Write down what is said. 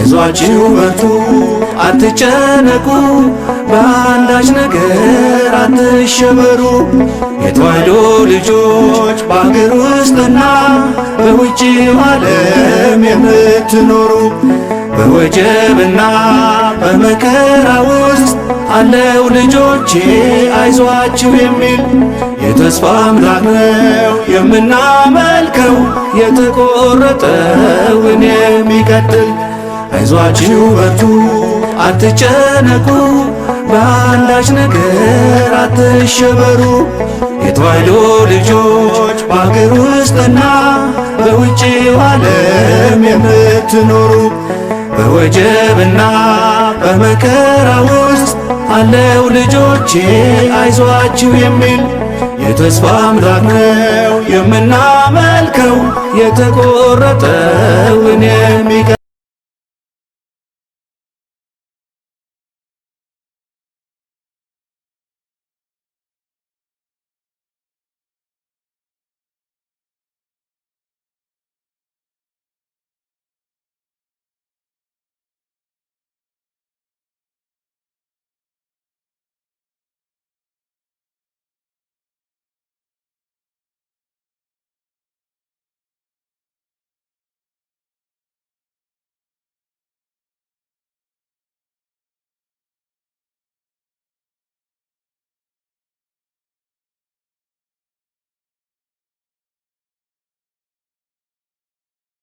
አይዟችሁ በርቱ አትጨነቁ በአንዳች ነገር አትሸበሩ። የተዋሕዶ ልጆች በአገር ውስጥና በውጭው ዓለም የምትኖሩ በወጀብና በመከራ ውስጥ አለው ልጆቼ አይዟችሁ የሚል የተስፋ አምላክ ነው የምናመልከው የተቆረጠውን የሚቀጥል። አይዟችሁ በርቱ አትጨነቁ በአንዳች ነገር አትሸበሩ። የተዋሕዶ ልጆች በአገር ውስጥና በውጭው ዓለም የምትኖሩ በወጀብና በመከራ ውስጥ አለው ልጆቼ አይዟችሁ የሚል የተስፋ አምላክ ነው የምናመልከው የተቆረጠውን የሚቀጥል።